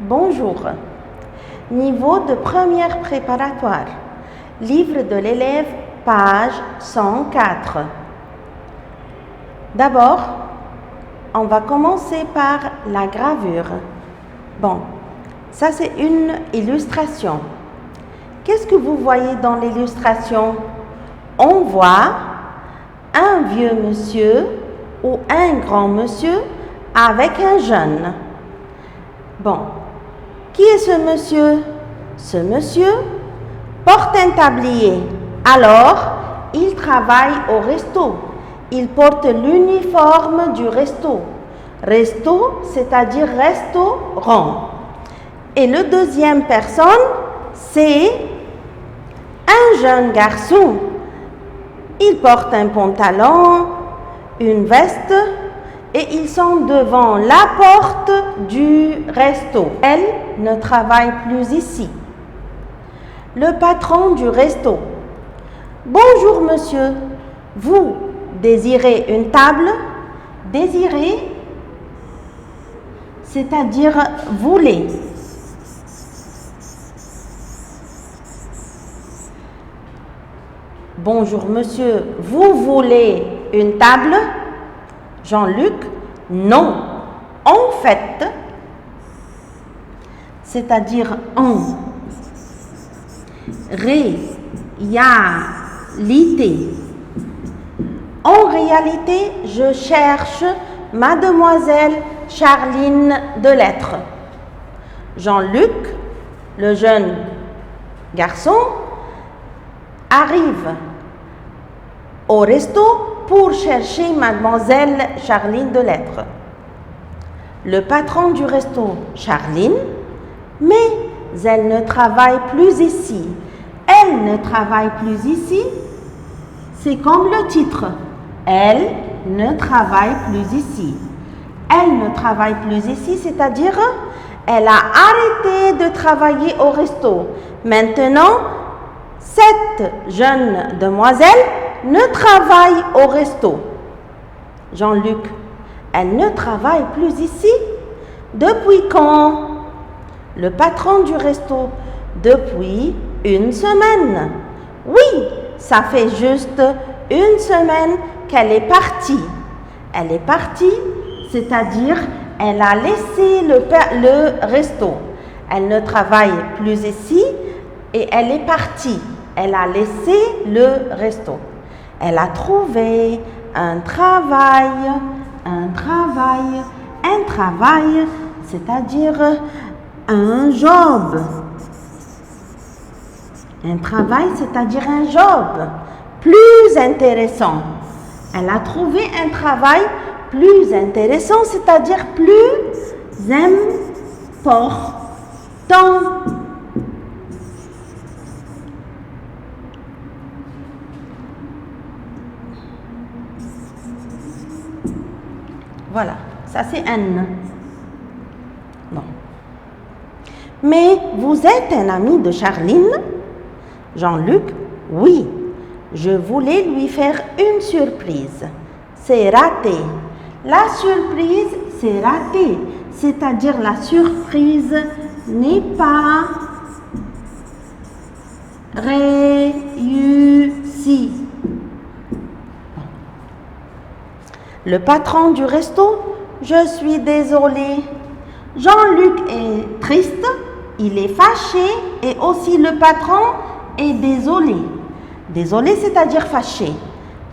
Bonjour. Niveau de première préparatoire. Livre de l'élève, page 104. D'abord, on va commencer par la gravure. Bon, ça c'est une illustration. Qu'est-ce que vous voyez dans l'illustration? On voit un vieux monsieur ou un grand monsieur avec un jeune. Bon, qui est ce monsieur? Ce monsieur porte un tablier. Alors, il travaille au resto. Il porte l'uniforme du resto. Resto, c'est-à-dire restaurant. Et le deuxième personne, c'est un jeune garçon. Il porte un pantalon, une veste et ils sont devant la porte du resto. Elle ne travaille plus ici. Le patron du resto. Bonjour monsieur, vous désirez une table? Désirez, c'est-à-dire voulez. Bonjour monsieur, vous voulez une table? Jean-Luc, non. En fait, c'est-à-dire en réalité. En réalité, je cherche mademoiselle Charline Delettre. Jean-Luc, le jeune garçon, arrive au resto pour chercher mademoiselle Charline Delettre. Le patron du resto, Charline, mais elle ne travaille plus ici. Elle ne travaille plus ici, c'est comme le titre. Elle ne travaille plus ici. Elle ne travaille plus ici, c'est-à-dire elle a arrêté de travailler au resto. Maintenant, cette jeune demoiselle ne travaille au resto. Jean-Luc, elle ne travaille plus ici? Depuis quand? Le patron du resto, depuis une semaine. Oui, ça fait juste une semaine qu'elle est partie. Elle est partie, c'est-à-dire elle a laissé le resto. Elle ne travaille plus ici et elle est partie. Elle a laissé le resto. Elle a trouvé un travail, c'est-à-dire un job. Un travail, c'est-à-dire un job plus intéressant. Elle a trouvé un travail plus intéressant, c'est-à-dire plus important. Voilà, ça c'est un. Non. Mais vous êtes un ami de Charline? Jean-Luc, oui. Je voulais lui faire une surprise. C'est raté. La surprise, c'est raté. C'est-à-dire la surprise n'est pas réussie. Le patron du resto, je suis désolée. Jean-Luc est triste, il est fâché et aussi le patron est désolé. Désolé, c'est-à-dire fâché.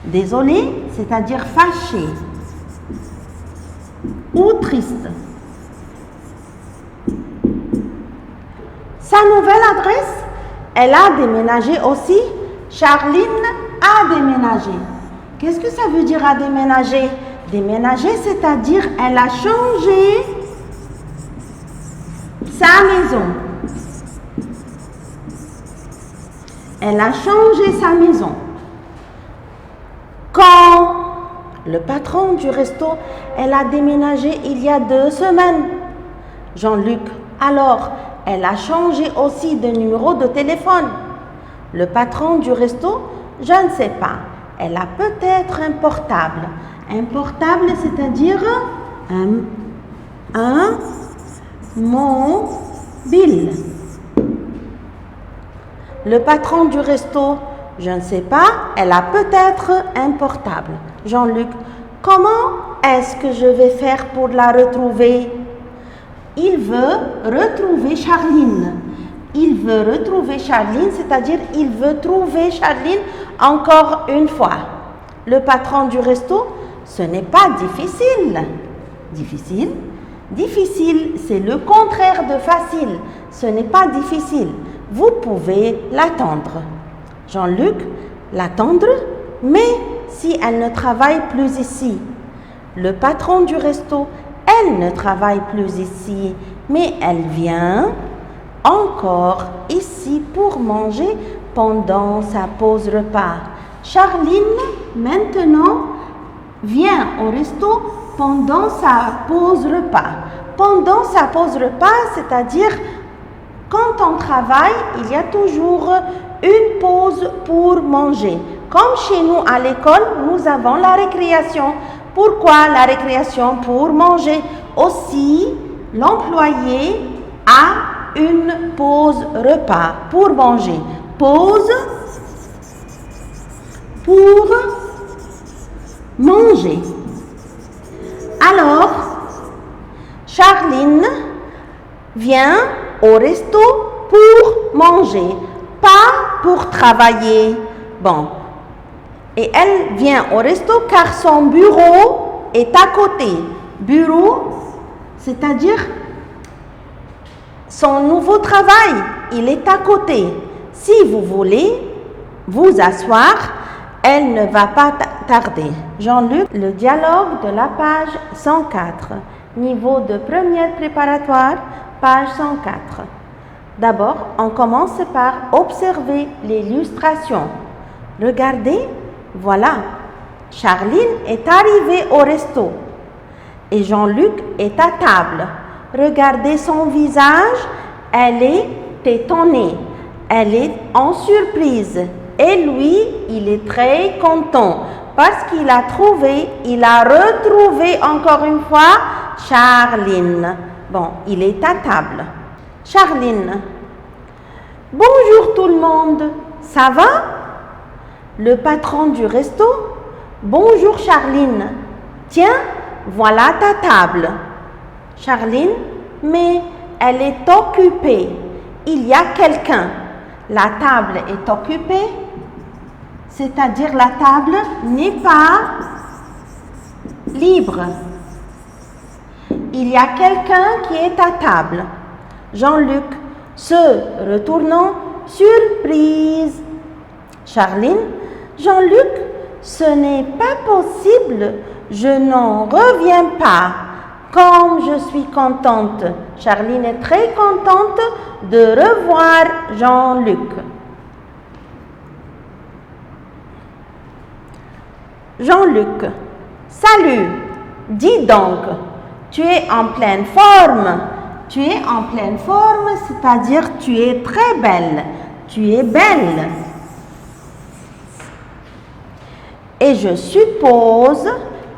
Désolé, c'est-à-dire fâché. Ou triste. Sa nouvelle adresse, elle a déménagé aussi. Charline a déménagé. Qu'est-ce que ça veut dire à déménager? Déménager, c'est-à-dire elle a changé sa maison. Elle a changé sa maison. Quand le patron du resto, elle a déménagé il y a 2 semaines. Jean-Luc, alors, elle a changé aussi de numéro de téléphone. Le patron du resto, je ne sais pas. Elle a peut-être un portable. Un portable, c'est-à-dire un mobile. Le patron du resto, je ne sais pas, elle a peut-être un portable. Jean-Luc, comment est-ce que je vais faire pour la retrouver? Il veut retrouver Charline. Il veut retrouver Charline, c'est-à-dire il veut trouver Charline encore une fois. Le patron du resto, ce n'est pas difficile. Difficile? Difficile, c'est le contraire de facile. Ce n'est pas difficile. Vous pouvez l'attendre. Jean-Luc, l'attendre? Mais si elle ne travaille plus ici. Le patron du resto, elle ne travaille plus ici, mais elle vient encore ici pour manger pendant sa pause repas. Charline, maintenant, vient au resto pendant sa pause repas. Pendant sa pause repas, c'est-à-dire quand on travaille, il y a toujours une pause pour manger. Comme chez nous à l'école, nous avons la récréation. Pourquoi la récréation? Pour manger. Aussi, l'employé a une pause repas pour manger. Pause pour manger. Alors, Charline vient au resto pour manger, pas pour travailler. Bon. Et elle vient au resto car son bureau est à côté. Bureau, c'est-à-dire son nouveau travail, il est à côté. Si vous voulez vous asseoir, elle ne va pas tarder. Jean-Luc, le dialogue de la page 104, niveau de première préparatoire, page 104. D'abord, on commence par observer l'illustration. Regardez, voilà, Charline est arrivée au resto et Jean-Luc est à table. Regardez son visage, elle est étonnée, elle est en surprise. Et lui, il est très content parce qu'il a retrouvé encore une fois Charline. Bon, il est à table. Charline, bonjour tout le monde, ça va? Le patron du resto, bonjour Charline, tiens, voilà ta table. Charline, mais elle est occupée, il y a quelqu'un. La table est occupée, c'est-à-dire la table n'est pas libre. Il y a quelqu'un qui est à table. Jean-Luc, se retournant, surprise. Charline, Jean-Luc, ce n'est pas possible, je n'en reviens pas. Comme je suis contente. Charline est très contente de revoir Jean-Luc. Jean-Luc, salut, dis donc, tu es en pleine forme. Tu es en pleine forme, c'est-à-dire tu es très belle. Tu es belle. Et je suppose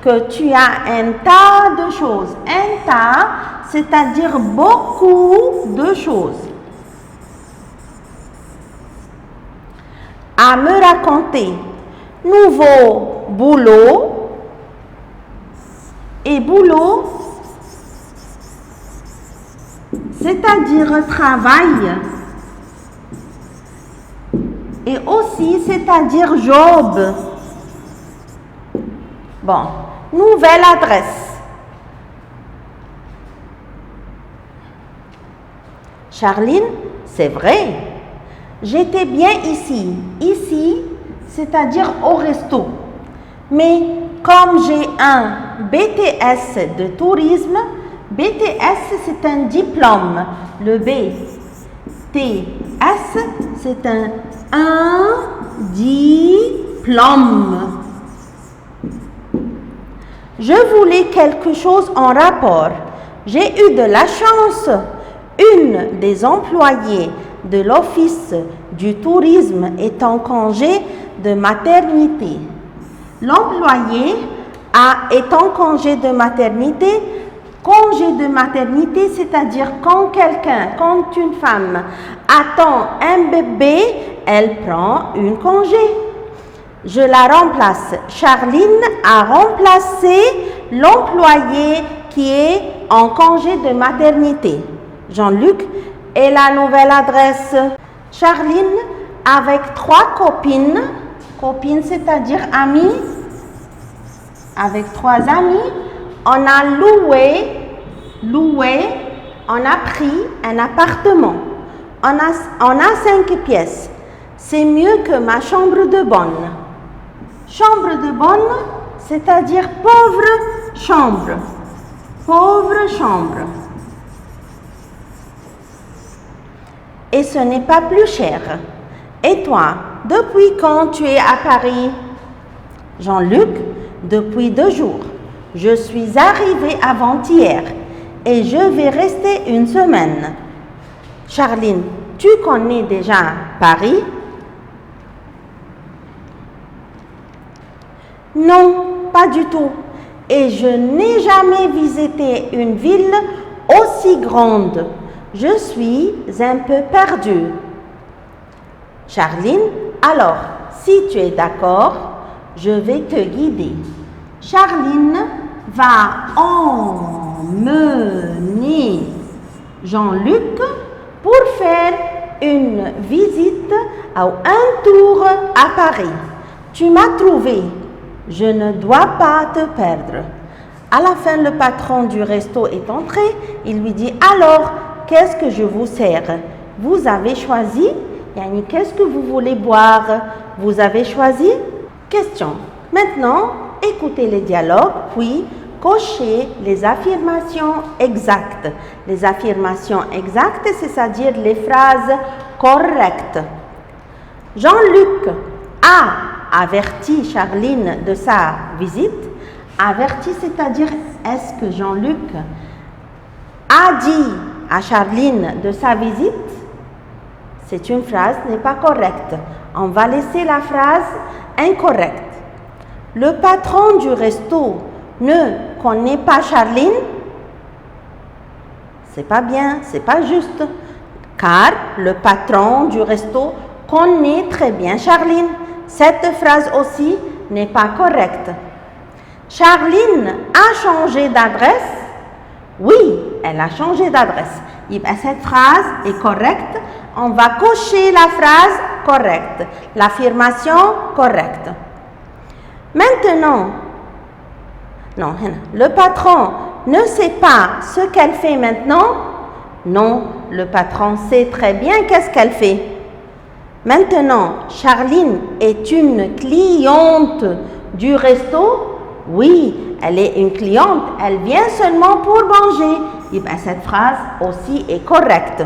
que tu as un tas de choses. Un tas, c'est-à-dire beaucoup de choses à me raconter. Nouveau boulot et boulot, c'est-à-dire travail, et aussi c'est-à-dire job. Bon, nouvelle adresse. Charline, c'est vrai, j'étais bien ici. Ici, c'est-à-dire au resto. Mais comme j'ai un BTS de tourisme, BTS c'est un diplôme. Le BTS c'est un diplôme. Je voulais quelque chose en rapport. J'ai eu de la chance. Une des employées de l'Office du tourisme est en congé de maternité. L'employé est en congé de maternité Congé de maternité, c'est-à-dire quand une femme attend un bébé, elle prend un congé. Je la remplace. Charline a remplacé l'employé qui est en congé de maternité. Jean-Luc est la nouvelle adresse. Charline avec 3 copines, c'est-à-dire amies, avec 3 amis, on a loué, on a pris un appartement. On a 5 pièces. C'est mieux que ma chambre de bonne. Chambre de bonne, c'est-à-dire pauvre chambre. Pauvre chambre. Et ce n'est pas plus cher. Et toi, depuis quand tu es à Paris? Jean-Luc, depuis 2 jours. Je suis arrivé avant-hier et je vais rester 1 semaine. Charline, tu connais déjà Paris? Non, pas du tout. Et je n'ai jamais visité une ville aussi grande. Je suis un peu perdue. Charline, alors, si tu es d'accord, je vais te guider. Charline va emmener Jean-Luc pour faire une visite ou un tour à Paris. Tu m'as trouvé. Je ne dois pas te perdre. À la fin, le patron du resto est entré. Il lui dit, alors, qu'est-ce que je vous sers? Vous avez choisi? Yani, qu'est-ce que vous voulez boire? Vous avez choisi? Question. Maintenant, écoutez les dialogues, puis cochez les affirmations exactes. Les affirmations exactes, c'est-à-dire les phrases correctes. Jean-Luc a averti Charline de sa visite. Averti, c'est-à-dire, est-ce que Jean-Luc a dit à Charline de sa visite? C'est une phrase n'est pas correcte. On va laisser la phrase incorrecte. Le patron du resto ne connaît pas Charline? C'est pas bien, c'est pas juste. Car le patron du resto connaît très bien Charline. Cette phrase aussi n'est pas correcte. Charline a changé d'adresse? Oui, elle a changé d'adresse. Cette phrase est correcte. On va cocher la phrase correcte, l'affirmation correcte. Maintenant, non, le patron ne sait pas ce qu'elle fait maintenant? Non, le patron sait très bien qu'est-ce qu'elle fait. Maintenant, Charline est une cliente du resto? Oui, elle est une cliente, elle vient seulement pour manger. Cette phrase aussi est correcte.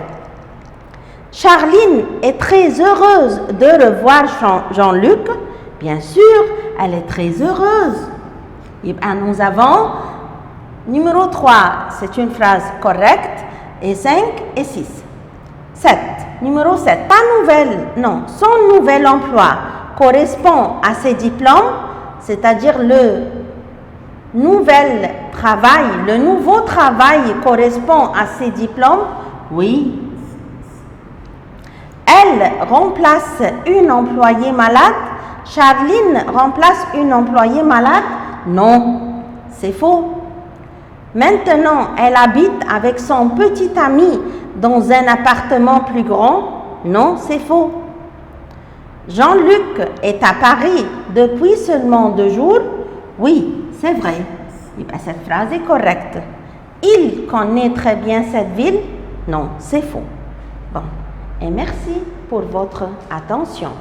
Charline est très heureuse de revoir Jean-Luc. Bien sûr, elle est très heureuse. Nous avons numéro 3, c'est une phrase correcte, et 5 et 6. 7. Numéro 7, pas nouvelle, non, son nouvel emploi correspond à ses diplômes, c'est-à-dire le nouvel travail, le nouveau travail correspond à ses diplômes? Oui. Elle remplace une employée malade. Charline remplace une employée malade? Non, c'est faux. Maintenant, elle habite avec son petit ami dans un appartement plus grand? Non, c'est faux. Jean-Luc est à Paris depuis seulement 2 jours? Oui, c'est vrai. Cette phrase est correcte. Il connaît très bien cette ville? Non, c'est faux. Bon, et merci pour votre attention.